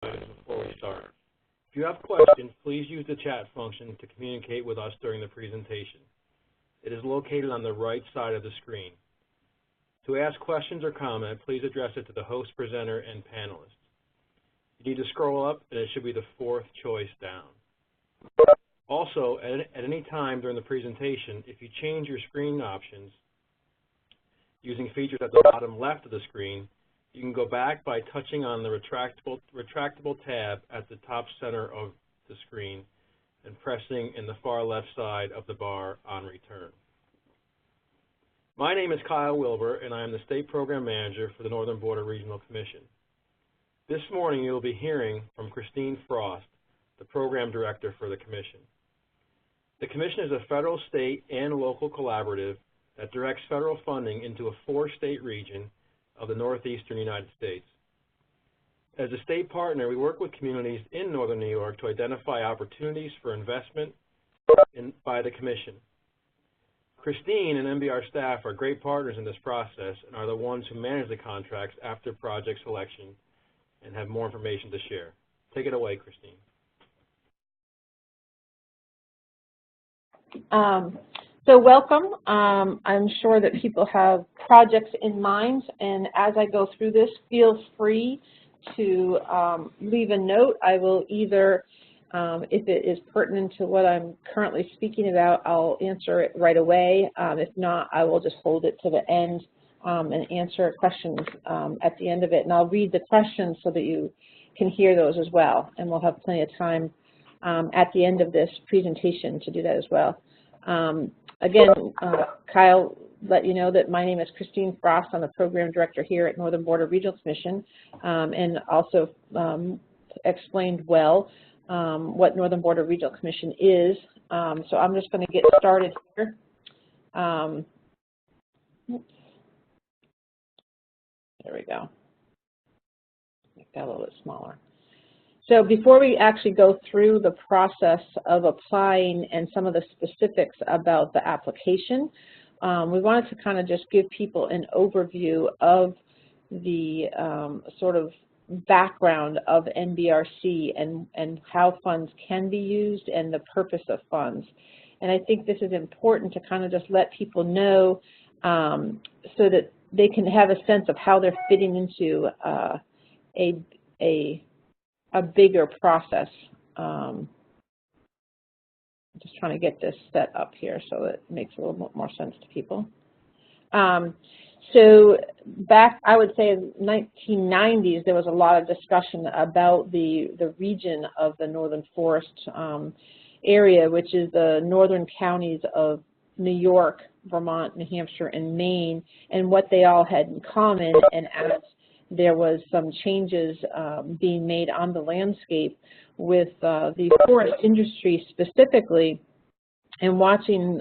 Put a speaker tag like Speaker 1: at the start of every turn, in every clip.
Speaker 1: before we start. If you have questions, please use the chat function to communicate with us during the presentation. It is located on the right side of the screen. To ask questions or comment, please address it to the host, presenter, and panelists. You need to scroll up, and it should be the fourth choice down. Also, at any time during the presentation, if you change your screen options using features at the bottom left of the screen, you can go back by touching on the retractable tab at the top center of the screen and pressing in the far left side of the bar on return. My name is Kyle Wilbur, and I am the State Program Manager for the Northern Border Regional Commission. This morning, you will be hearing from Christine Frost, the Program Director for the Commission. The Commission is a federal, state, and local collaborative that directs federal funding into a 4-state region of the northeastern United States. As a state partner, we work with communities in northern New York to identify opportunities for investment by the Commission. Christine and NBR staff are great partners in this process and are the ones who manage the contracts after project selection and have more information to share. Take it away, Christine.
Speaker 2: So welcome. I'm sure that people have projects in mind, and as I go through this, feel free to leave a note. I will either, if it is pertinent to what I'm currently speaking about, I'll answer it right away. If not, I will just hold it to the end and answer questions at the end of it. And I'll read the questions so that you can hear those as well, and we'll have plenty of time at the end of this presentation to do that as well. Again, Kyle let you know that my name is Christine Frost. I'm the Program Director here at Northern Border Regional Commission, and also explained well what Northern Border Regional Commission is. So I'm just going to get started here. There we go. Make that a little bit smaller. So before we actually go through the process of applying and some of the specifics about the application, we wanted to kind of just give people an overview of the sort of background of NBRC and how funds can be used and the purpose of funds. And I think this is important to kind of just let people know so that they can have a sense of how they're fitting into a bigger process. Just trying to get this set up here so that it makes a little bit more sense to people. So back, I would say in the 1990s, there was a lot of discussion about the region of the Northern Forest area, which is the northern counties of New York, Vermont, New Hampshire, and Maine, and what they all had in common. And as there was some changes being made on the landscape with the forest industry specifically, and watching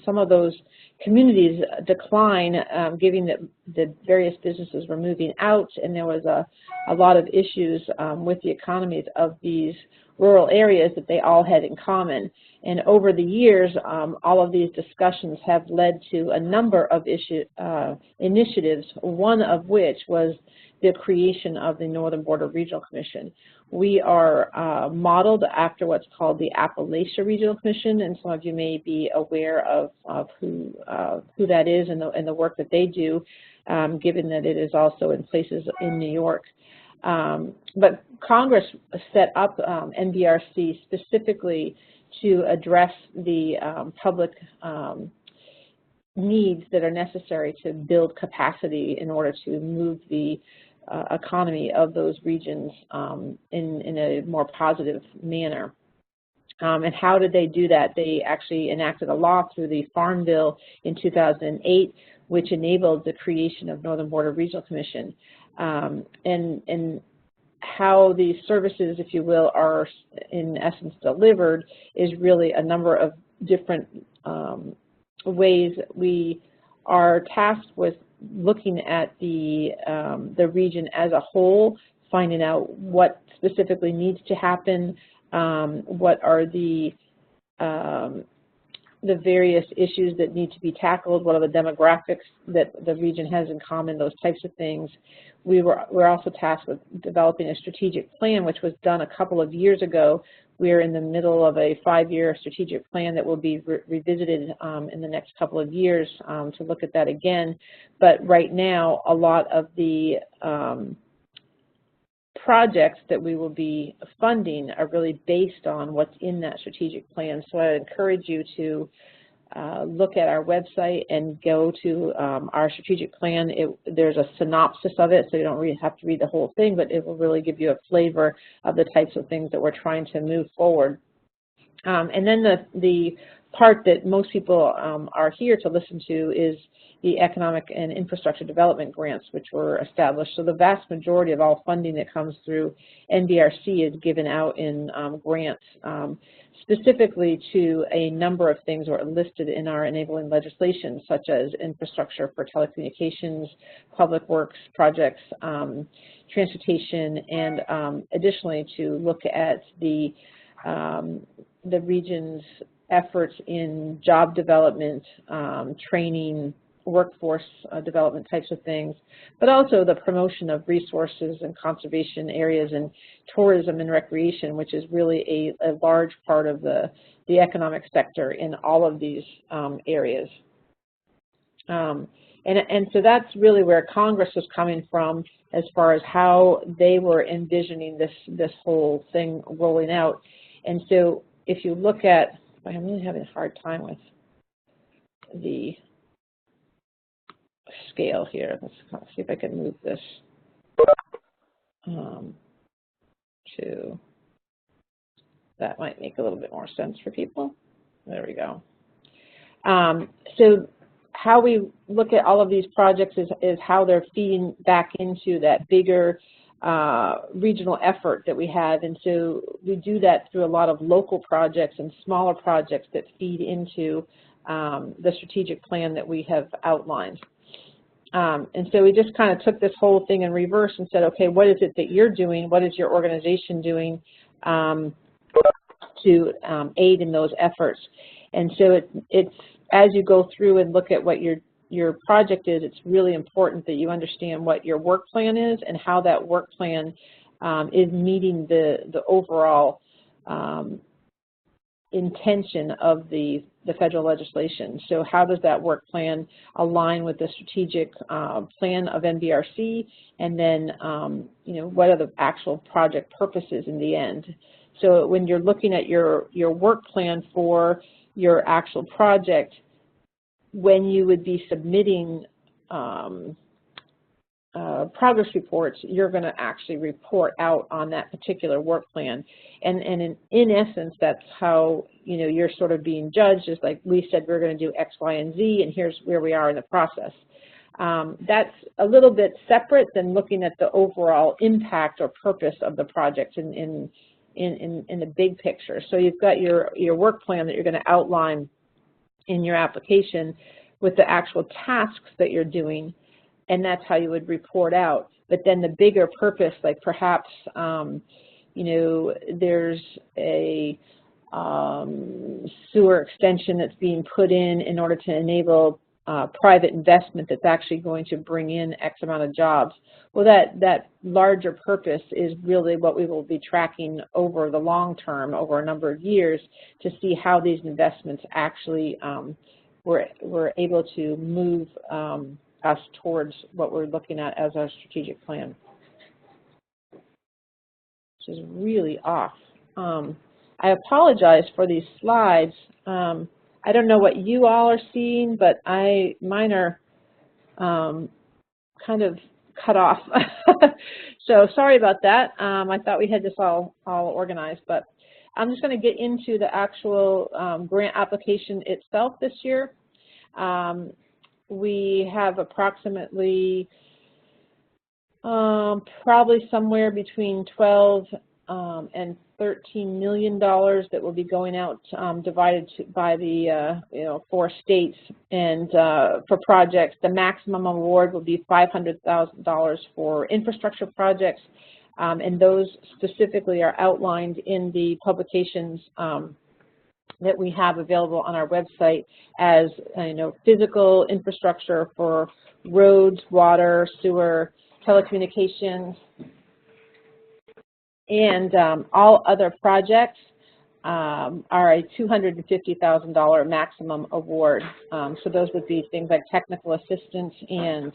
Speaker 2: some of those communities decline, given that the various businesses were moving out, and there was a lot of issues with the economies of these rural areas that they all had in common. And over the years, all of these discussions have led to a number of initiatives, one of which was the creation of the Northern Border Regional Commission. We are modeled after what's called the Appalachia Regional Commission, and some of you may be aware of who that is and the work that they do, given that it is also in places in New York. But Congress set up NBRC specifically to address the public needs that are necessary to build capacity in order to move the economy of those regions in a more positive manner. And how did they do that? They actually enacted a law through the Farm Bill in 2008, which enabled the creation of Northern Border Regional Commission. And how these services, if you will, are in essence delivered is really a number of different ways. We are tasked with looking at the region as a whole, finding out what specifically needs to happen, what are the the various issues that need to be tackled, what are the demographics that the region has in common, those types of things. We're also tasked with developing a strategic plan, which was done a couple of years ago. We're in the middle of a 5-year strategic plan that will be revisited in the next couple of years to look at that again. But right now, a lot of the projects that we will be funding are really based on what's in that strategic plan. So I encourage you to look at our website and go to our strategic plan. There's a synopsis of it, so you don't really have to read the whole thing, but it will really give you a flavor of the types of things that we're trying to move forward. And then the part that most people are here to listen to is the economic and infrastructure development grants, which were established. So the vast majority of all funding that comes through NBRC is given out in grants, specifically to a number of things that are listed in our enabling legislation, such as infrastructure for telecommunications, public works projects, transportation, and additionally to look at the region's efforts in job development, training, workforce development types of things, but also the promotion of resources and conservation areas and tourism and recreation, which is really a large part of the economic sector in all of these areas. And so that's really where Congress was coming from as far as how they were envisioning this whole thing rolling out. And so if you look at, I'm really having a hard time with the scale here. Let's see if I can move this to, that might make a little bit more sense for people. There we go. So how we look at all of these projects is how they're feeding back into that bigger regional effort that we have. And so we do that through a lot of local projects and smaller projects that feed into the strategic plan that we have outlined. And so we just kind of took this whole thing in reverse and said, okay, what is it that you're doing? What is your organization doing to aid in those efforts? And so it's as you go through and look at what your project is, it's really important that you understand what your work plan is and how that work plan is meeting the overall intention of the federal legislation. So how does that work plan align with the strategic plan of NBRC, and then what are the actual project purposes in the end? So when you're looking at your work plan for your actual project, when you would be submitting progress reports, you're going to actually report out on that particular work plan. And in essence, that's how you're sort of being judged, is like we said we're going to do X, Y, and Z, and here's where we are in the process. That's a little bit separate than looking at the overall impact or purpose of the project in the big picture. So you've got your work plan that you're going to outline in your application with the actual tasks that you're doing, and that's how you would report out. But then the bigger purpose, like perhaps there's a sewer extension that's being put in order to enable private investment that's actually going to bring in X amount of jobs. Well, that larger purpose is really what we will be tracking over the long term, over a number of years, to see how these investments actually were able to move us towards what we're looking at as our strategic plan. Which is really off. I apologize for these slides. I don't know what you all are seeing, but mine are kind of cut off. So sorry about that. I thought we had this all organized, but I'm just going to get into the actual grant application itself this year. We have approximately probably somewhere between $12 and $13 million that will be going out, divided by the 4 states, and for projects. The maximum award will be $500,000 for infrastructure projects, and those specifically are outlined in the publications that we have available on our website as physical infrastructure for roads, water, sewer, telecommunications, and all other projects are a $250,000 maximum award. So those would be things like technical assistance and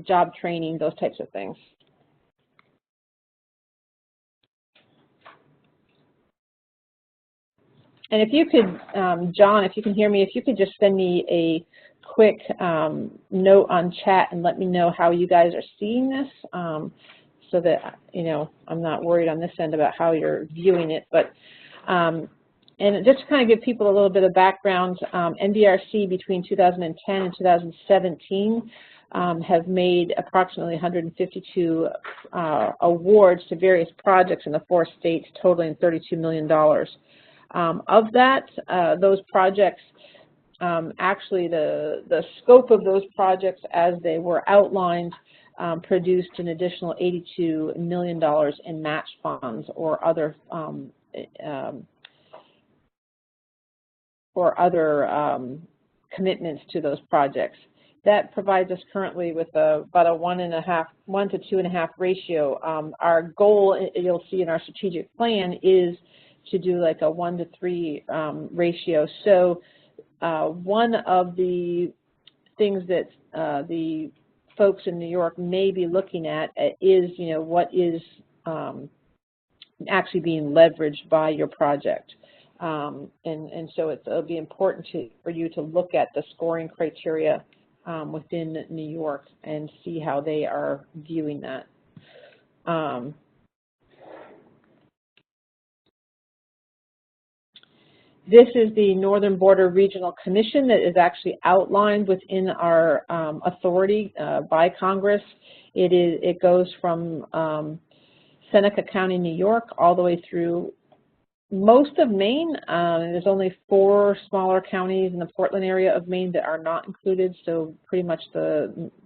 Speaker 2: job training, those types of things. And if you could, John, if you can hear me, if you could just send me a quick note on chat and let me know how you guys are seeing this, so that, I'm not worried on this end about how you're viewing it. But, and just to kind of give people a little bit of background, NBRC between 2010 and 2017 have made approximately 152 awards to various projects in the 4 states, totaling $32 million. Of that, those projects, actually the scope of those projects as they were outlined produced an additional $82 million in match funds or other commitments to those projects. That provides us currently with about a 1 to 2.5 ratio. Our goal, you'll see in our strategic plan, is to do like a 1 to 3 ratio. So one of the things that the folks in New York may be looking at is, what is actually being leveraged by your project. And so it'll be important for you to look at the scoring criteria within New York and see how they are viewing that. This is the Northern Border Regional Commission that is actually outlined within our authority by Congress. It goes from Seneca County, New York, all the way through most of Maine. There's only 4 smaller counties in the Portland area of Maine that are not included, so pretty much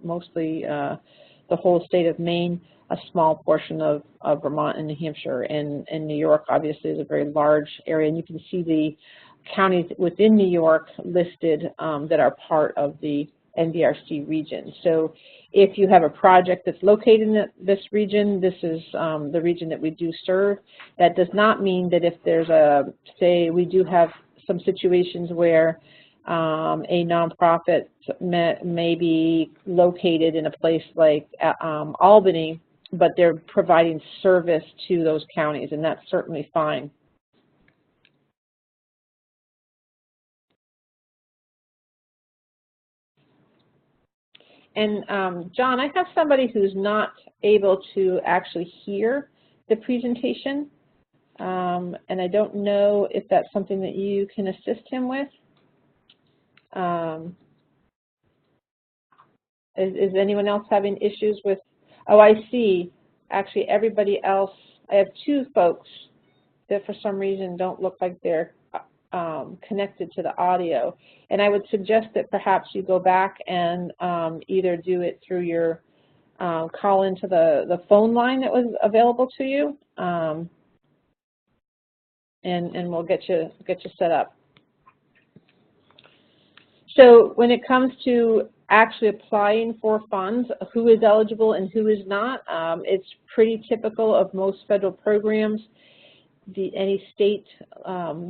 Speaker 2: mostly the whole state of Maine, a small portion of Vermont and New Hampshire, and New York obviously is a very large area, and you can see the counties within New York listed that are part of the NBRC region. So if you have a project that's located in this region, this is the region that we do serve. That does not mean that if there's say we do have some situations where a nonprofit may be located in a place like Albany, but they're providing service to those counties, and that's certainly fine. And John, I have somebody who's not able to actually hear the presentation, and I don't know if that's something that you can assist him with. Is anyone else having issues with? Oh, I see. Actually, everybody else, I have 2 folks that for some reason don't look like they're connected to the audio. And I would suggest that perhaps you go back and either do it through your call into the phone line that was available to you, and we'll get you set up. So when it comes to actually applying for funds, who is eligible and who is not, it's pretty typical of most federal programs. Any state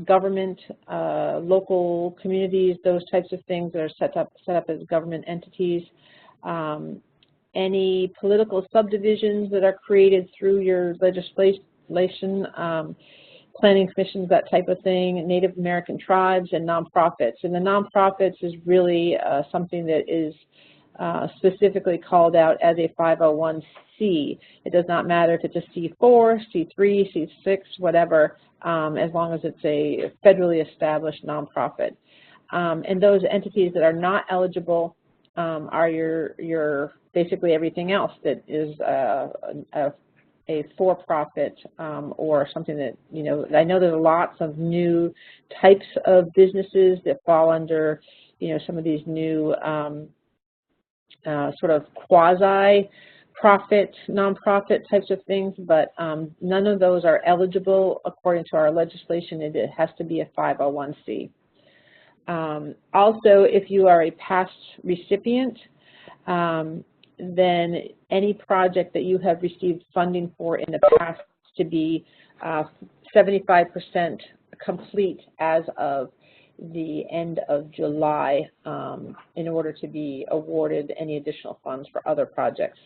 Speaker 2: government, local communities, those types of things that are set up as government entities. Any political subdivisions that are created through your legislation, planning commissions, that type of thing, Native American tribes, and nonprofits. And the nonprofits is really something that is specifically called out as a 501c. It does not matter if it's a C4, C3, C6, whatever, as long as it's a federally established nonprofit. And those entities that are not eligible are your basically everything else that is a for-profit or something that, I know there's lots of new types of businesses that fall under, some of these new sort of quasi profit, nonprofit types of things, but none of those are eligible according to our legislation. It has to be a 501c. Also, if you are a past recipient, then any project that you have received funding for in the past to be 75% complete as of the end of July in order to be awarded any additional funds for other projects.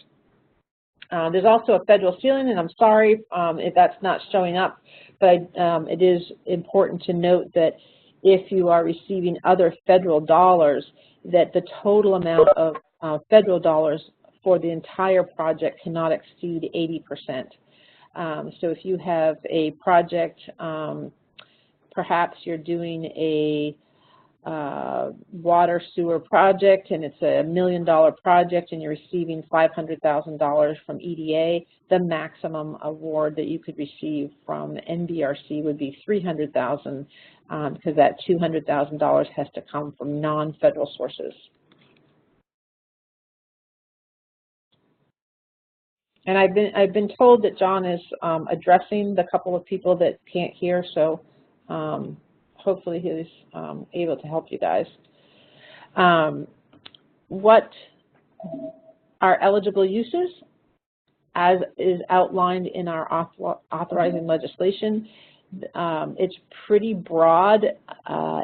Speaker 2: There's also a federal ceiling, and I'm sorry if that's not showing up, but it is important to note that if you are receiving other federal dollars, that the total amount of federal dollars for the entire project cannot exceed 80%. So if you have a project, perhaps you're doing a water sewer project and it's $1 million project and you're receiving $500,000 from EDA, the maximum award that you could receive from NBRC would be $300,000 because that $200,000 has to come from non-federal sources. And I've been told that John is addressing the couple of people that can't hear, so hopefully he's able to help you guys. What are eligible uses? As is outlined in our authorizing legislation, it's pretty broad.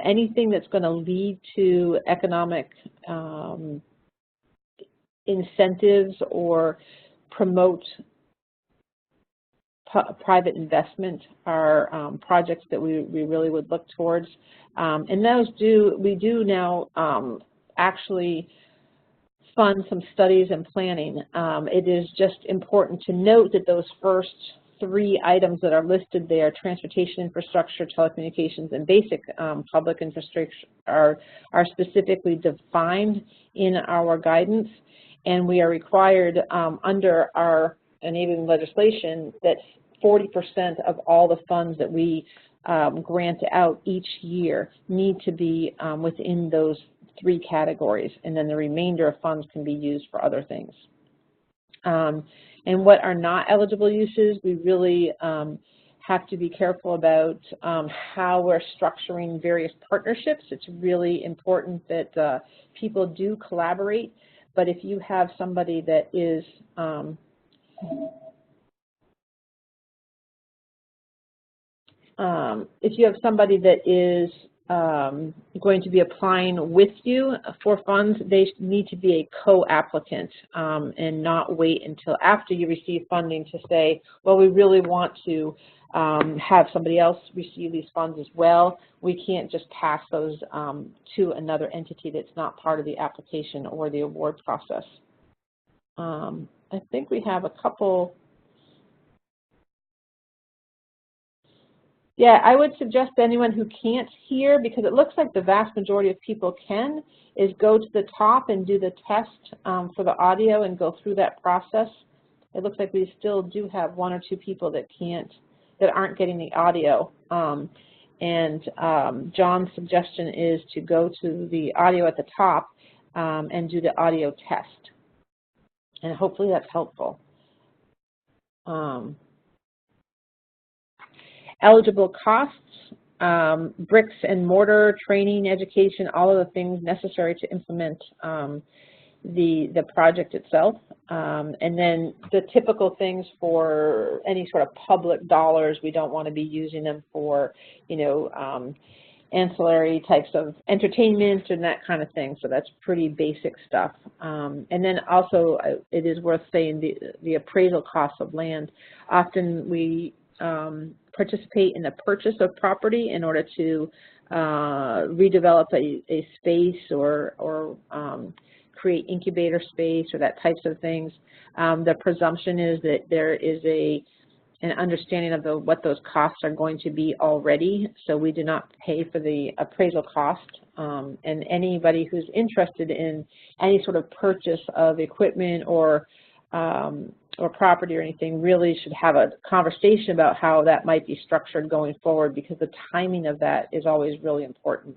Speaker 2: Anything that's going to lead to economic incentives or promote private investment are projects that we really would look towards. And those we do now actually fund some studies and planning. It is just important to note that those first 3 items that are listed there, transportation infrastructure, telecommunications, and basic public infrastructure, are specifically defined in our guidance, and we are required under our enabling legislation that 40% of all the funds that we grant out each year need to be within those 3 categories, and then the remainder of funds can be used for other things. And what are not eligible uses, we really have to be careful about how we're structuring various partnerships. It's really important that people do collaborate, but if you have somebody that is going to be applying with you for funds, they need to be a co-applicant and not wait until after you receive funding to say, well, we really want to have somebody else receive these funds as well. We can't just pass those to another entity that's not part of the application or the award process. I think we have a couple. Yeah, I would suggest to anyone who can't hear, because it looks like the vast majority of people can, is go to the top and do the test for the audio and go through that process. It looks like we still do have 1 or 2 people that aren't getting the audio. John's suggestion is to go to the audio at the top and do the audio test. And hopefully that's helpful. Eligible costs, bricks and mortar, training, education, all of the things necessary to implement the project itself. And then the typical things for any sort of public dollars, we don't want to be using them for, ancillary types of entertainment and that kind of thing. So that's pretty basic stuff. And then also it is worth saying the appraisal costs of land. Often we participate in the purchase of property in order to redevelop a space or create incubator space or that types of things. The presumption is that there is an understanding of what those costs are going to be already, so we do not pay for the appraisal cost. And anybody who's interested in any sort of purchase of equipment or property or anything really should have a conversation about how that might be structured going forward, because the timing of that is always really important.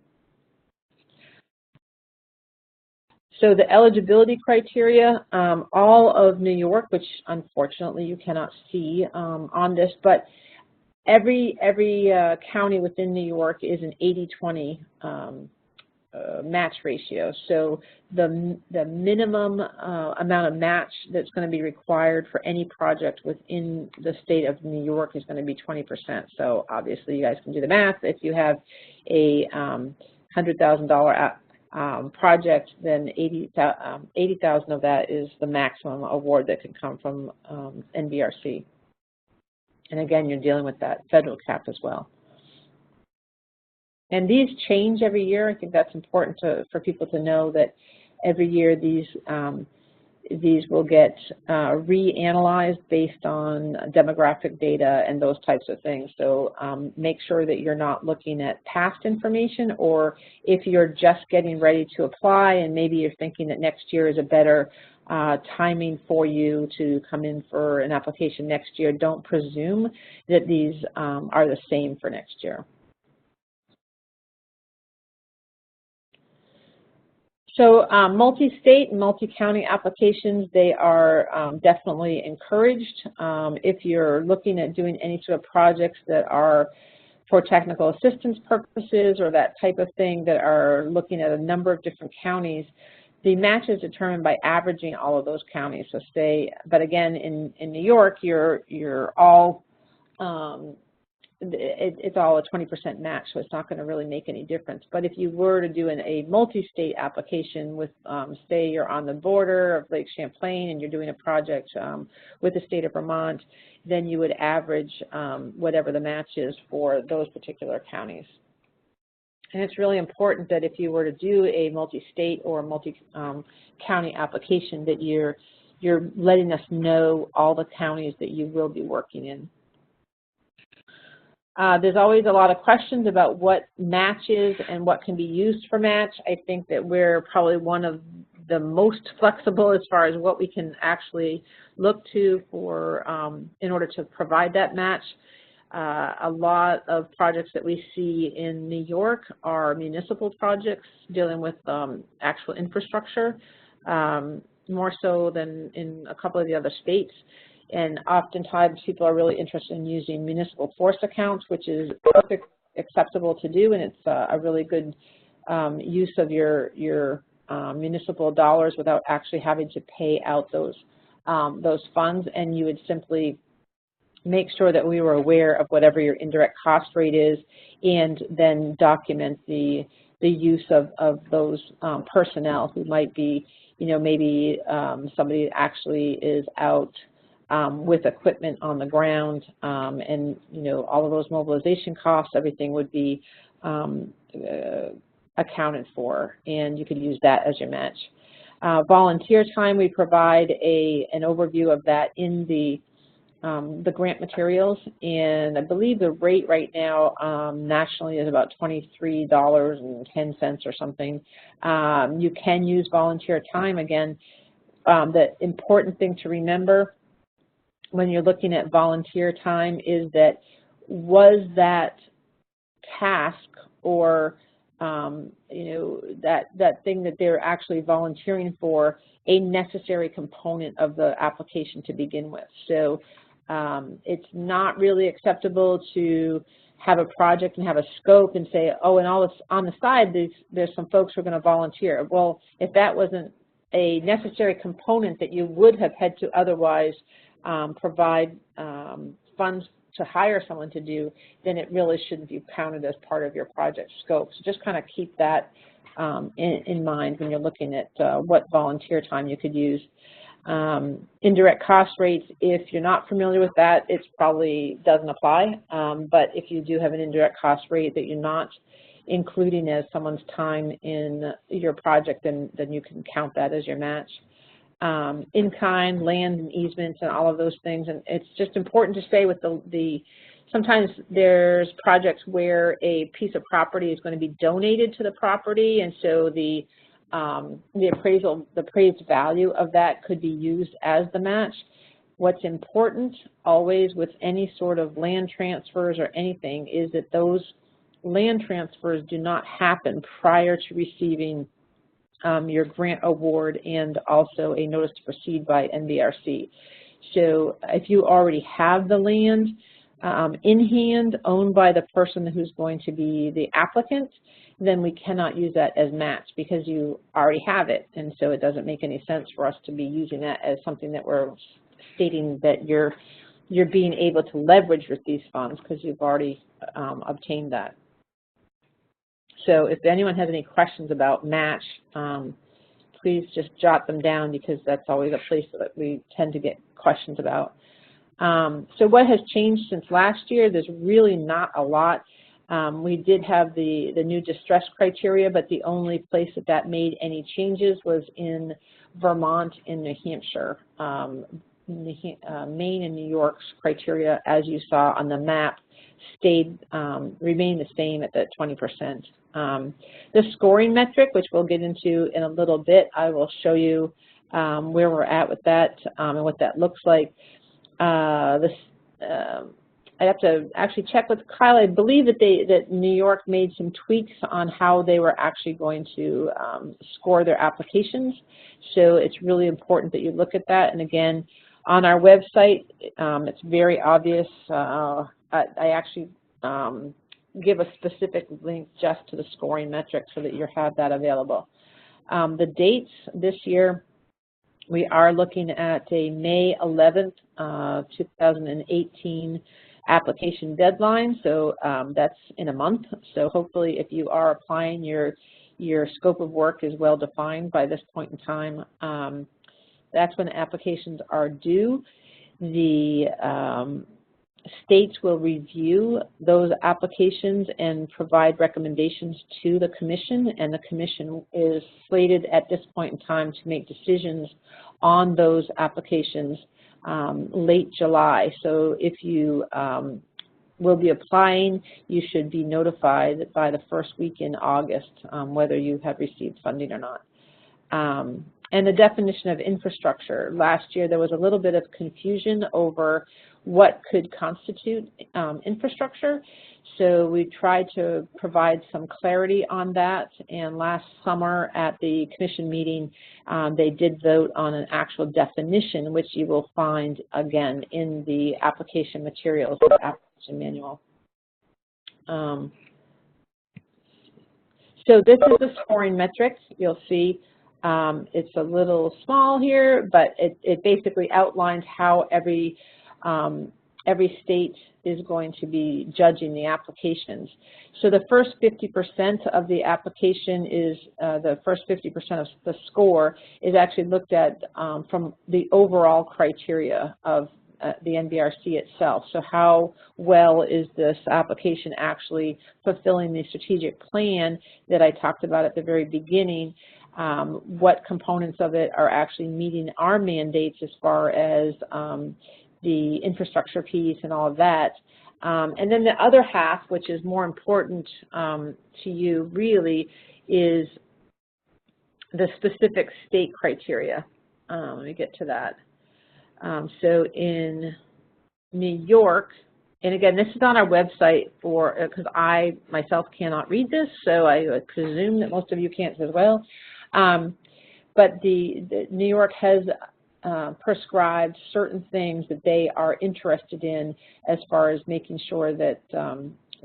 Speaker 2: So the eligibility criteria, all of New York, which unfortunately you cannot see on this, but every county within New York is an 80-20 match ratio. So the minimum amount of match that's going to be required for any project within the state of New York is going to be 20%. So obviously you guys can do the math. If you have a $100,000 project, then 80,000 of that is the maximum award that can come from NBRC. And again, you're dealing with that federal cap as well. And these change every year. I think that's important for people to know that every year these will get reanalyzed based on demographic data and those types of things. So make sure that you're not looking at past information, or if you're just getting ready to apply and maybe you're thinking that next year is a better timing for you to come in for an application next year, don't presume that these are the same for next year. So multi-state and multi-county applications, they are definitely encouraged. If you're looking at doing any sort of projects that are for technical assistance purposes or that type of thing that are looking at a number of different counties, the match is determined by averaging all of those counties. So but again, in New York, you're all, it's all a 20% match, so it's not going to really make any difference. But if you were to do a multi-state application with, say you're on the border of Lake Champlain and you're doing a project with the state of Vermont, then you would average whatever the match is for those particular counties. And it's really important that if you were to do a multi-state or multi-county application, that you're letting us know all the counties that you will be working in. There's always a lot of questions about what match is and what can be used for match. I think that we're probably one of the most flexible as far as what we can actually look to for in order to provide that match. A lot of projects that we see in New York are municipal projects dealing with actual infrastructure, more so than in a couple of the other states. And oftentimes people are really interested in using municipal force accounts, which is perfectly acceptable to do, and it's a really good use of your municipal dollars without actually having to pay out those funds. And you would simply make sure that we were aware of whatever your indirect cost rate is, and then document the use of those personnel who might be, maybe somebody actually is out with equipment on the ground, and all of those mobilization costs, everything would be accounted for, and you could use that as your match. Volunteer time, we provide an overview of that in the grant materials, and I believe the rate right now nationally is about $23.10 or something. You can use volunteer time. Again, the important thing to remember when you're looking at volunteer time is that, was that task or that thing that they're actually volunteering for a necessary component of the application to begin with. So it's not really acceptable to have a project and have a scope and say, oh, and all this on the side, there's some folks who are going to volunteer. Well, if that wasn't a necessary component that you would have had to otherwise provide funds to hire someone to do, then it really shouldn't be counted as part of your project scope. So just kind of keep that in mind when you're looking at what volunteer time you could use. Indirect cost rates, if you're not familiar with that, it probably doesn't apply. But if you do have an indirect cost rate that you're not including as someone's time in your project, then you can count that as your match. In-kind, land and easements and all of those things. And it's just important to say with sometimes there's projects where a piece of property is going to be donated to the property, and so the appraised value of that could be used as the match. What's important always with any sort of land transfers or anything is that those land transfers do not happen prior to receiving your grant award, and also a notice to proceed by NBRC. So if you already have the land in hand, owned by the person who's going to be the applicant, then we cannot use that as match because you already have it, and so it doesn't make any sense for us to be using that as something that we're stating that you're being able to leverage with these funds because you've already obtained that. So if anyone has any questions about match, please just jot them down because that's always a place that we tend to get questions about. So what has changed since last year? There's really not a lot. We did have the new distress criteria, but the only place that made any changes was in Vermont and New Hampshire. Maine and New York's criteria, as you saw on the map, remained the same at the 20%. The scoring metric, which we'll get into in a little bit, I will show you where we're at with that and what that looks like. I have to actually check with Kyle. I believe that New York made some tweaks on how they were actually going to score their applications. So it's really important that you look at that. And again, on our website, it's very obvious. I actually give a specific link just to the scoring metrics so that you have that available. The dates this year, we are looking at a May 11th, 2018 application deadline, so that's in a month. So hopefully if you are applying, your scope of work is well defined by this point in time. That's when applications are due. The states will review those applications and provide recommendations to the commission, and the commission is slated at this point in time to make decisions on those applications late July. So if you will be applying, you should be notified by the first week in August whether you have received funding or not. And the definition of infrastructure. Last year there was a little bit of confusion over what could constitute infrastructure. So we tried to provide some clarity on that, and last summer at the commission meeting, they did vote on an actual definition, which you will find again in the application materials, the application manual. So this is the scoring metrics. You'll see it's a little small here, but it basically outlines how every state is going to be judging the applications. So the first 50% of the application is, the first 50% of the score is actually looked at from the overall criteria of the NBRC itself. So how well is this application actually fulfilling the strategic plan that I talked about at the very beginning? What components of it are actually meeting our mandates as far as the infrastructure piece and all of that. And then the other half, which is more important to you really, is the specific state criteria. Let me get to that. So in New York, and again, this is on our website because I myself cannot read this, so I would presume that most of you can't as well. But the New York has prescribed certain things that they are interested in as far as making sure that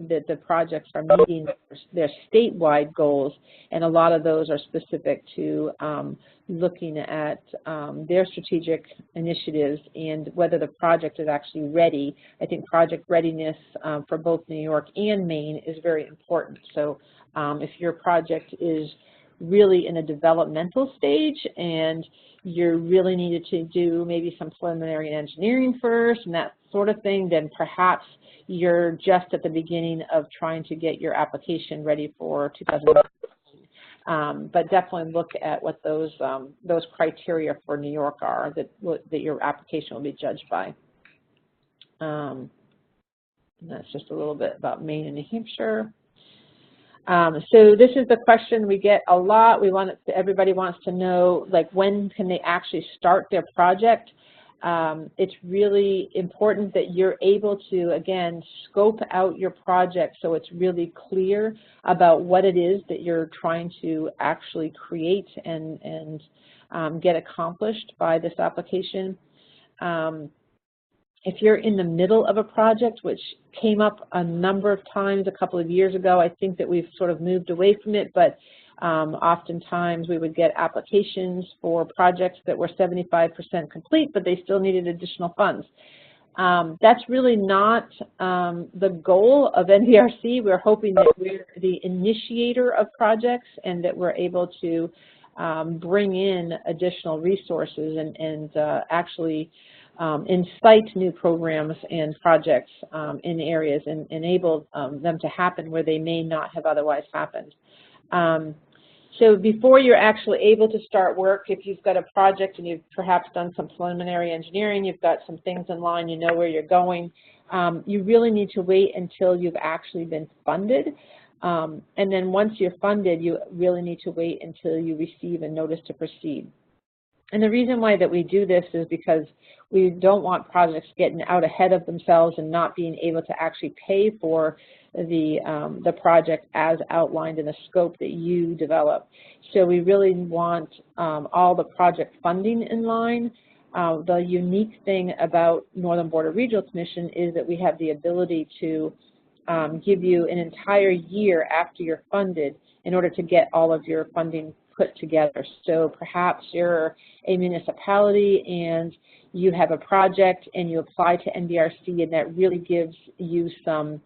Speaker 2: that the projects are meeting their statewide goals, and a lot of those are specific to looking at their strategic initiatives and whether the project is actually ready. I think project readiness for both New York and Maine is very important. So if your project is really in a developmental stage and you really needed to do maybe some preliminary engineering first and that sort of thing, then perhaps you're just at the beginning of trying to get your application ready for 2019. But definitely look at what those criteria for New York are that your application will be judged by. And that's just a little bit about Maine and New Hampshire. So this is the question we get a lot. Everybody wants to know, like, when can they actually start their project? it's really important that you're able to, again, scope out your project so it's really clear about what it is that you're trying to actually create and get accomplished by this application. If you're in the middle of a project, which came up a number of times a couple of years ago, I think that we've sort of moved away from it, but oftentimes we would get applications for projects that were 75% complete, but they still needed additional funds. That's really not the goal of NBRC. We're hoping that we're the initiator of projects and that we're able to bring in additional resources and actually incite new programs and projects in areas and enable them to happen where they may not have otherwise happened. So before you're actually able to start work, if you've got a project and you've perhaps done some preliminary engineering, you've got some things in line, you know where you're going, you really need to wait until you've actually been funded. And then once you're funded, you really need to wait until you receive a notice to proceed. And the reason why that we do this is because we don't want projects getting out ahead of themselves and not being able to actually pay for the project as outlined in the scope that you develop. So we really want all the project funding in line. The unique thing about Northern Border Regional Commission is that we have the ability to give you an entire year after you're funded in order to get all of your funding put together. So perhaps you're a municipality and you have a project and you apply to NBRC, and that really gives you some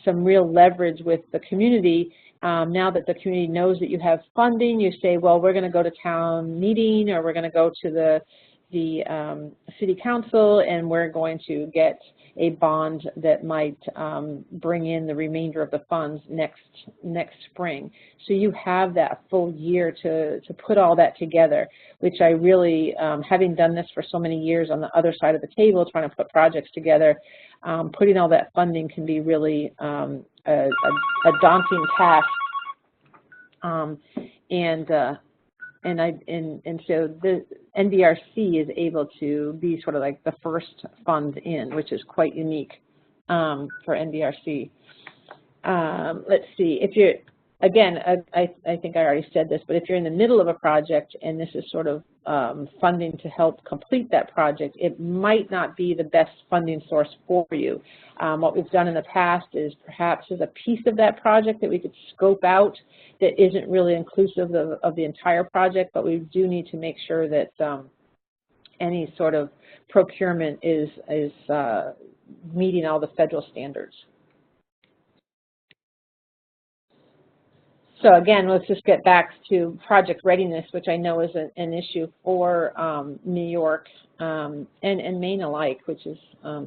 Speaker 2: real leverage with the community. Now that the community knows that you have funding, you say, well, we're going to go to town meeting, or we're going to go to the city council, and we're going to get a bond that might bring in the remainder of the funds next spring. So you have that full year to put all that together, which I really, having done this for so many years on the other side of the table, trying to put projects together, putting all that funding can be really a daunting task. And so the NBRC is able to be sort of like the first fund in, which is quite unique for NBRC. Let's see, if you're, again, I think I already said this, but if you're in the middle of a project and this is sort of funding to help complete that project, it might not be the best funding source for you. What we've done in the past is perhaps there's a piece of that project that we could scope out that isn't really inclusive of the entire project, but we do need to make sure that any sort of procurement is meeting all the federal standards. So again, let's just get back to project readiness, which I know is an issue for New York and Maine alike, which is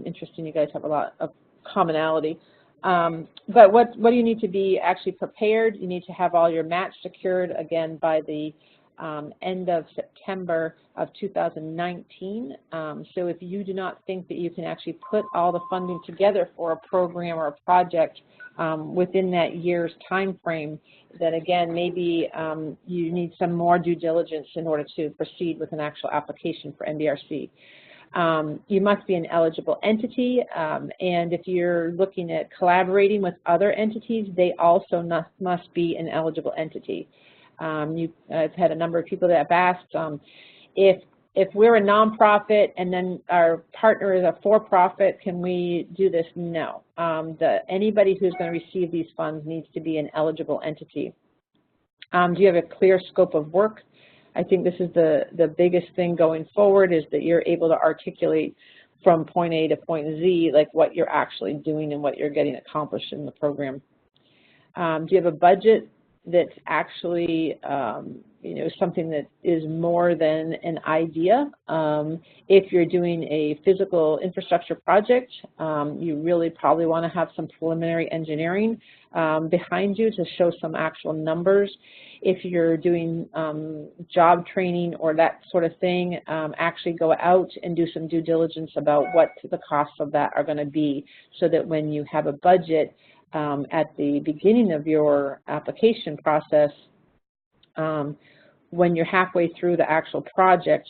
Speaker 2: interesting. You guys have a lot of commonality. But what do you need to be actually prepared? You need to have all your match secured, again, by the end of September of 2019. So if you do not think that you can actually put all the funding together for a program or a project within that year's time frame, that again, maybe you need some more due diligence in order to proceed with an actual application for NBRC. You must be an eligible entity, and if you're looking at collaborating with other entities, they also must be an eligible entity. I've had a number of people that have asked, if we're a nonprofit and then our partner is a for-profit, can we do this? No. Anybody who's going to receive these funds needs to be an eligible entity. Do you have a clear scope of work? I think this is the biggest thing going forward, is that you're able to articulate from point A to point Z, like what you're actually doing and what you're getting accomplished in the program. Do you have a budget that's actually something that is more than an idea? If you're doing a physical infrastructure project, you really probably want to have some preliminary engineering behind you to show some actual numbers. If you're doing job training or that sort of thing, actually go out and do some due diligence about what the costs of that are going to be, so that when you have a budget at the beginning of your application process, when you're halfway through the actual project,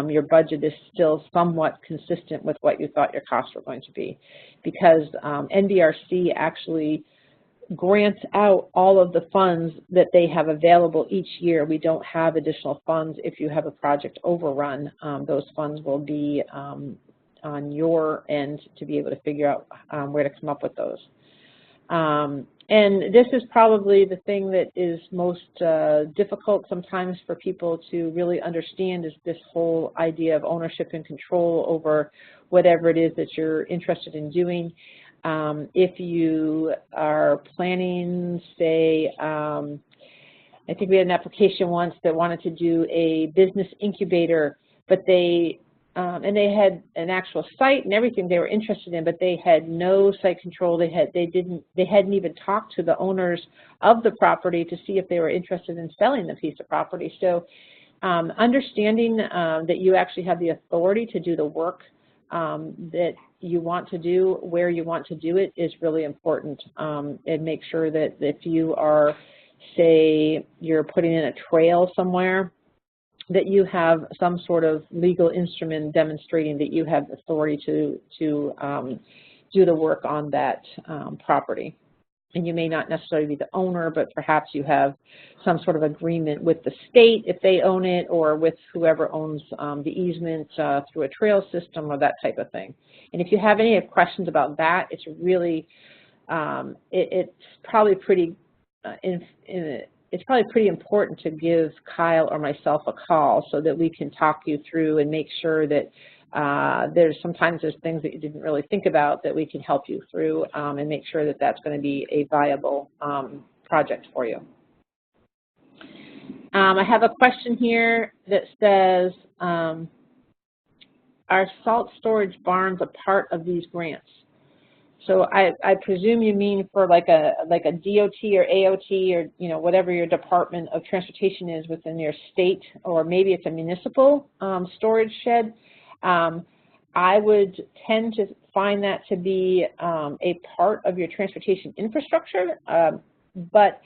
Speaker 2: your budget is still somewhat consistent with what you thought your costs were going to be, because NBRC actually grants out all of the funds that they have available each year. We don't have additional funds. If you have a project overrun, those funds will be on your end to be able to figure out where to come up with those. And this is probably the thing that is most difficult sometimes for people to really understand, is this whole idea of ownership and control over whatever it is that you're interested in doing. If you are planning, say, I think we had an application once that wanted to do a business incubator, but and they had an actual site and everything they were interested in, but they had no site control. They hadn't even talked to the owners of the property to see if they were interested in selling the piece of property. So understanding that you actually have the authority to do the work that you want to do, where you want to do it, is really important. And make sure that if you are, say, you're putting in a trail somewhere, that you have some sort of legal instrument demonstrating that you have authority to do the work on that property. And you may not necessarily be the owner, but perhaps you have some sort of agreement with the state if they own it, or with whoever owns the easement through a trail system or that type of thing. And if you have any questions about that, it's really, it's probably pretty it's probably pretty important to give Kyle or myself a call so that we can talk you through and make sure that sometimes there's things that you didn't really think about that we can help you through, and make sure that that's going to be a viable project for you. I have a question here that says, are salt storage barns a part of these grants? So I presume you mean for like a DOT or AOT, or whatever your Department of Transportation is within your state, or maybe it's a municipal storage shed. I would tend to find that to be a part of your transportation infrastructure, but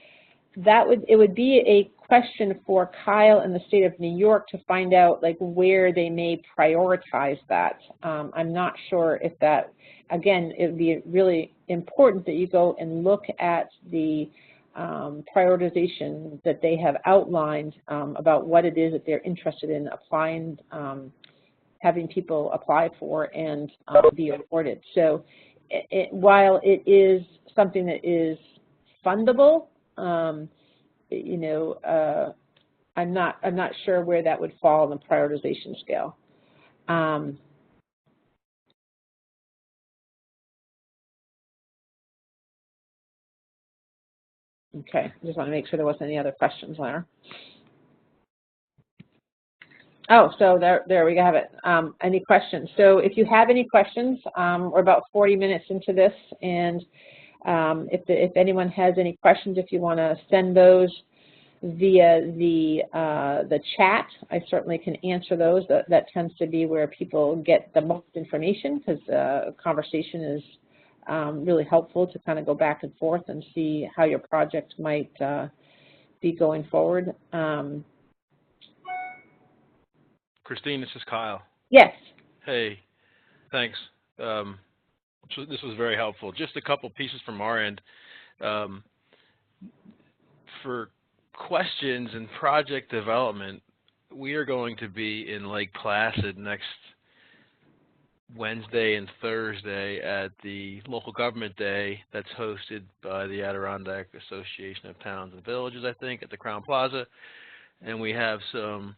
Speaker 2: it would be a question for Kyle in the state of New York to find out like where they may prioritize that. I'm not sure if that, again, it would be really important that you go and look at the prioritization that they have outlined about what it is that they're interested in applying, having people apply for and be awarded. So while it is something that is fundable, I'm not sure where that would fall on the prioritization scale. Okay, I just want to make sure there wasn't any other questions there. Oh, so there we have it. Any questions? So if you have any questions, we're about 40 minutes into this, and if anyone has any questions, if you want to send those via the chat, I certainly can answer those. That tends to be where people get the most information, because conversation is really helpful to kind of go back and forth and see how your project might be going forward.
Speaker 1: Christine, this is Kyle.
Speaker 2: Yes.
Speaker 1: Hey, thanks. This was very helpful. Just a couple pieces from our end. For questions and project development, we are going to be in Lake Placid next Wednesday and Thursday at the local government day that's hosted by the Adirondack Association of Towns and Villages, I think, at the Crown Plaza. And we have some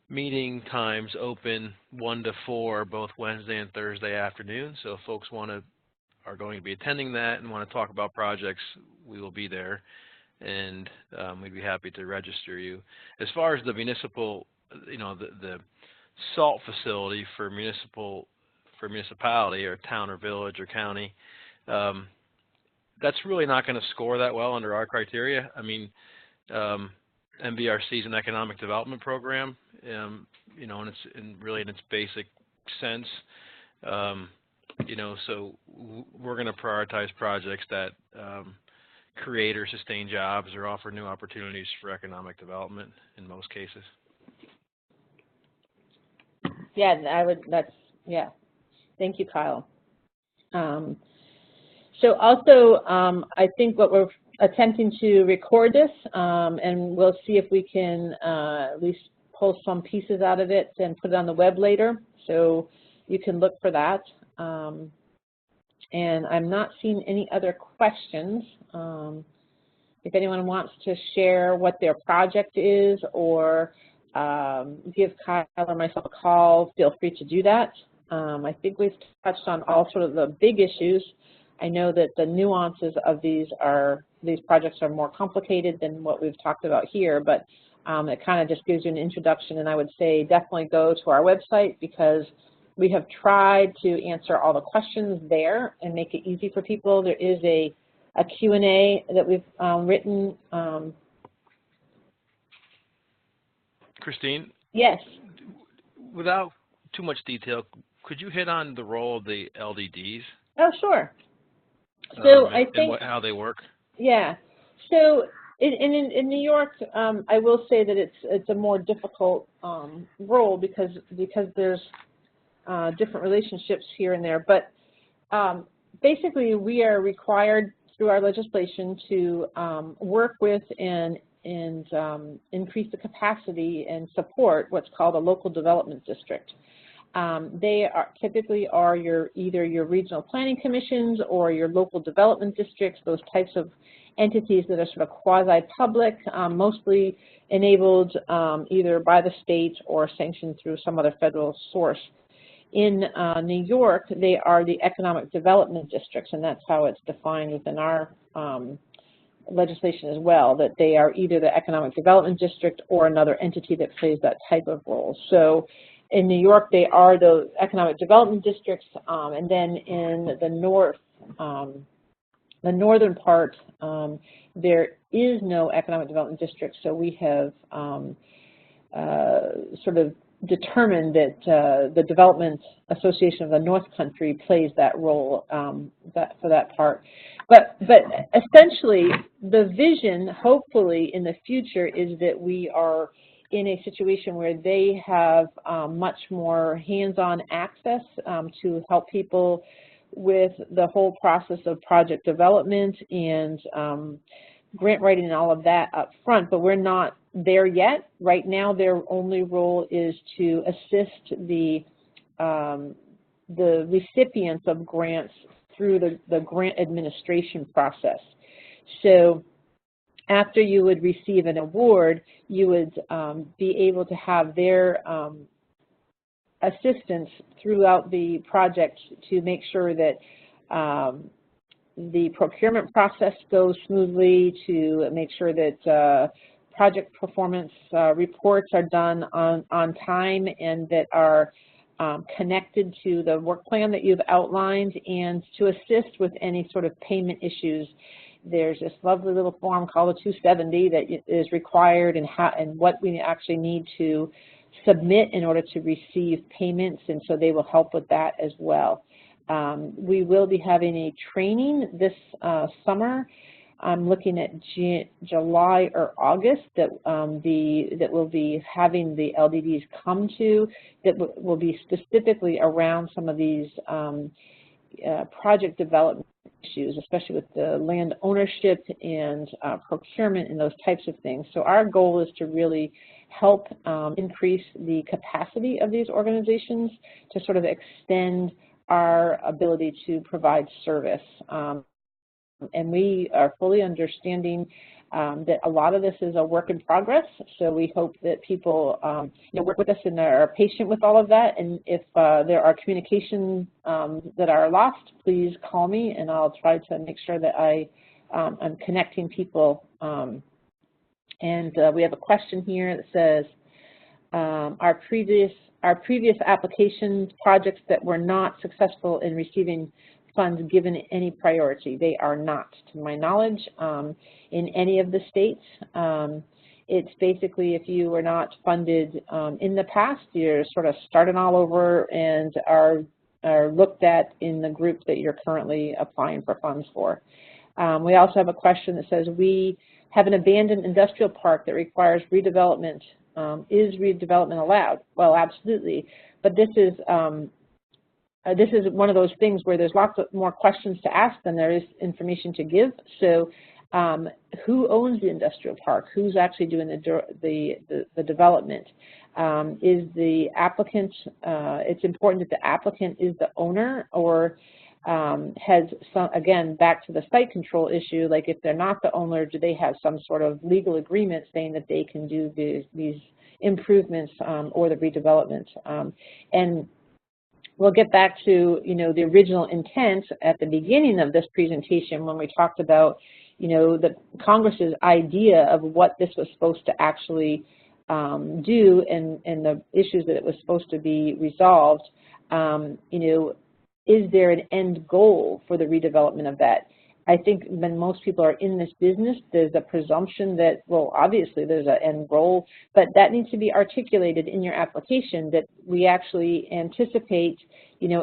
Speaker 1: meeting times open 1 to 4 both Wednesday and Thursday afternoon. So if folks are going to be attending that and want to talk about projects, we will be there, and we'd be happy to register you. As far as the municipal, the salt facility for municipality or town or village or county, that's really not going to score that well under our criteria. I mean, MBRC is an economic development program, and it's really in its basic sense. So we're going to prioritize projects that create or sustain jobs or offer new opportunities for economic development in most cases.
Speaker 2: Yeah, yeah. Thank you, Kyle. So also, I think what we're attempting to record this, and we'll see if we can at least pull some pieces out of it and put it on the web later, so you can look for that. And I'm not seeing any other questions. If anyone wants to share what their project is or give Kyle or myself a call, feel free to do that. I think we've touched on all sort of the big issues. I know that the nuances of these projects are more complicated than what we've talked about here, but it kind of just gives you an introduction, and I would say definitely go to our website because we have tried to answer all the questions there and make it easy for people. There is a Q&A that we've written.
Speaker 1: Christine?
Speaker 2: Yes.
Speaker 1: Without too much detail, could you hit on the role of the LDDs?
Speaker 2: Oh, sure. So I think
Speaker 1: and how they work.
Speaker 2: Yeah. So in New York, I will say that it's a more difficult role because there's different relationships here and there. But basically, we are required through our legislation to work with and increase the capacity and support what's called a local development district. They typically are either your regional planning commissions or your local development districts, those types of entities that are sort of quasi-public, mostly enabled either by the state or sanctioned through some other federal source. In New York, they are the economic development districts, and that's how it's defined within our legislation as well, that they are either the economic development district or another entity that plays that type of role. So in New York, they are the economic development districts, and then in the northern part, there is no economic development district, so we have sort of determined that the Development Association of the North Country plays that role for that part. But essentially, the vision, hopefully, in the future is that we are in a situation where they have much more hands-on access to help people with the whole process of project development and grant writing and all of that up front, but we're not there yet. Right now, their only role is to assist the recipients of grants through the grant administration process. So after you would receive an award, you would be able to have their assistance throughout the project to make sure that the procurement process goes smoothly, to make sure that project performance reports are done on time and that are connected to the work plan that you've outlined, and to assist with any sort of payment issues. There's this lovely little form called a 270 that is required, and what we actually need to submit in order to receive payments, and so they will help with that as well. We will be having a training this summer. I'm looking at July or August that we'll be having the LDDs come to, that will be specifically around some of these project development issues, especially with the land ownership and procurement and those types of things. So our goal is to really help increase the capacity of these organizations to sort of extend our ability to provide service. And we are fully understanding that a lot of this is a work in progress, so we hope that people work with us and are patient with all of that. And if there are communications that are lost, please call me, and I'll try to make sure that I'm connecting people. And we have a question here that says, our previous applications, projects that were not successful in receiving funds given any priority. They are not, to my knowledge, in any of the states. It's basically, if you were not funded in the past, you're sort of starting all over and are looked at in the group that you're currently applying for funds for. We also have a question that says, we have an abandoned industrial park that requires redevelopment. Is redevelopment allowed? Well, absolutely. But this is one of those things where there's lots of more questions to ask than there is information to give. So who owns the industrial park? Who's actually doing the development? Is the applicant, it's important that the applicant is the owner, or has some, again, back to the site control issue, like if they're not the owner, do they have some sort of legal agreement saying that they can do these improvements or the redevelopment? And we'll get back to, the original intent at the beginning of this presentation when we talked about, the Congress's idea of what this was supposed to actually do and the issues that it was supposed to be resolved. Is there an end goal for the redevelopment of that? I think when most people are in this business, there's a presumption that, well, obviously there's an end goal, but that needs to be articulated in your application, that we actually anticipate,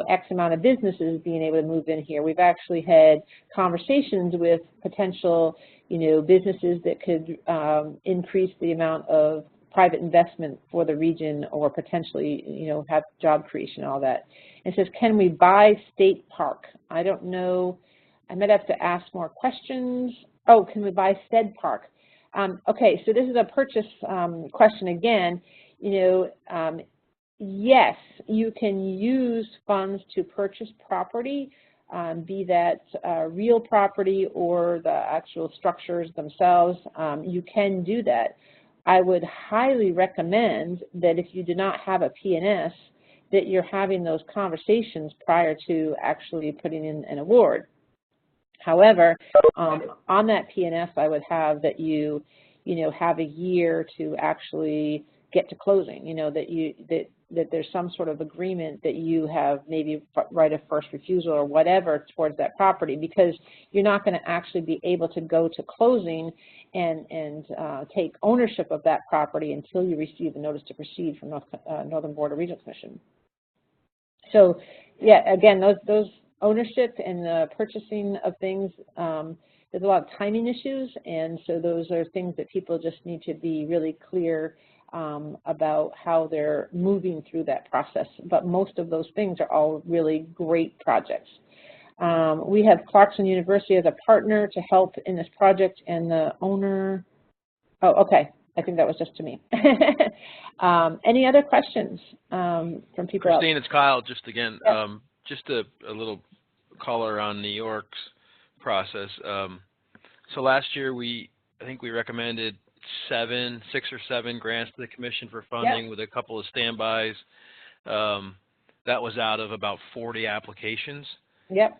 Speaker 2: X amount of businesses being able to move in here. We've actually had conversations with potential, businesses that could increase the amount of private investment for the region, or potentially, have job creation and all that. It says, can we buy state park? I don't know. I might have to ask more questions. Oh, can we buy said park? Okay, so this is a purchase question again. Yes, you can use funds to purchase property, be that real property or the actual structures themselves. You can do that. I would highly recommend that if you do not have a P&S, that you're having those conversations prior to actually putting in an award. However, on that P&S, I would have that you have a year to actually get to closing. That there's some sort of agreement that you have maybe right of first refusal or whatever towards that property, because you're not going to actually be able to go to closing and take ownership of that property until you receive the notice to proceed from Northern Border Regional Commission. So, yeah, again, those ownership and the purchasing of things, there's a lot of timing issues, and so those are things that people just need to be really clear about how they're moving through that process. But most of those things are all really great projects. We have Clarkson University as a partner to help in this project, and the owner, oh, okay, I think that was just to me. Any other questions from people?
Speaker 1: Christine, it's Kyle, just again,
Speaker 2: yeah.
Speaker 1: Just a little color on New York's process. So last year I think we recommended 6 or 7 grants to the commission for funding, with a couple of standbys. That was out of about 40 applications.
Speaker 2: Yep.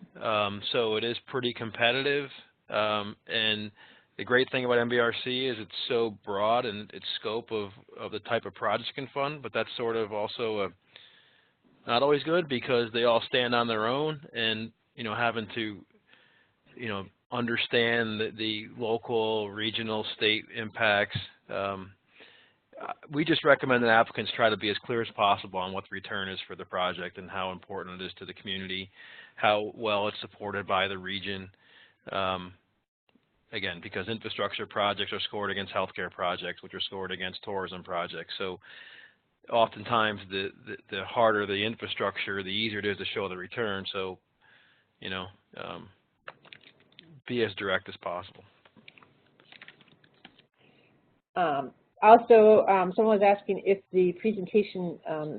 Speaker 1: So it is pretty competitive. And the great thing about NBRC is it's so broad in its scope of the type of projects it can fund, but that's sort of also not always good, because they all stand on their own, and having to understand the local, regional, state impacts. We just recommend that applicants try to be as clear as possible on what the return is for the project and how important it is to the community, how well it's supported by the region. Again, because infrastructure projects are scored against healthcare projects, which are scored against tourism projects. So oftentimes the harder the infrastructure, the easier it is to show the return. So, be as direct as possible.
Speaker 2: Also, someone was asking if the presentation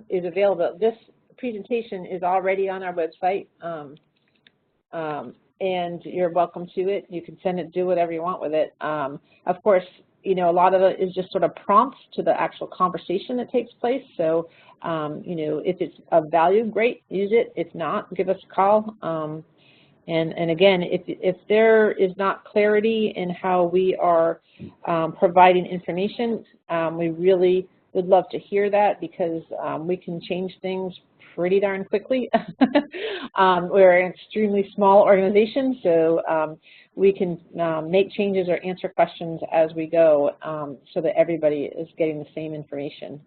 Speaker 2: is available. This presentation is already on our website, and you're welcome to it. You can send it, do whatever you want with it. Of course, a lot of it is just sort of prompts to the actual conversation that takes place. So, if it's of value, great, use it. If not, give us a call. And again, if there is not clarity in how we are providing information, we really would love to hear that, because we can change things pretty darn quickly. We're an extremely small organization, so we can make changes or answer questions as we go, so that everybody is getting the same information.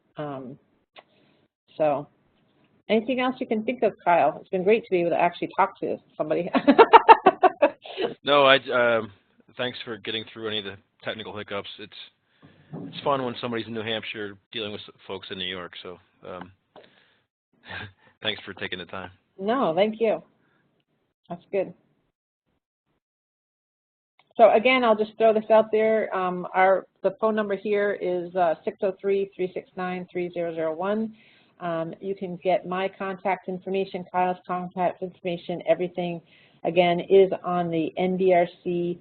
Speaker 2: So anything else you can think of, Kyle? It's been great to be able to actually talk to somebody.
Speaker 1: No, thanks for getting through any of the technical hiccups. It's fun when somebody's in New Hampshire dealing with folks in New York. So thanks for taking the time.
Speaker 2: No, thank you. That's good. So again, I'll just throw this out there. The phone number here is 603-369-3001. You can get my contact information, Kyle's contact information, everything, again, is on the nbrc.gov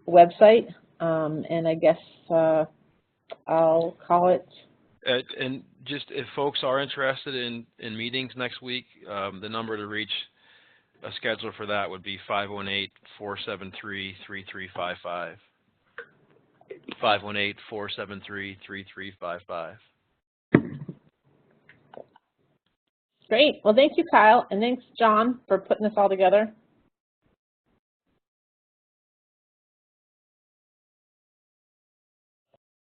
Speaker 2: website. And I guess I'll call it.
Speaker 1: And just if folks are interested in meetings next week, the number to reach a scheduler for that would be 518-473-3355. 518-473-3355.
Speaker 2: Great. Well, thank you, Kyle, and thanks, John, for putting this all together.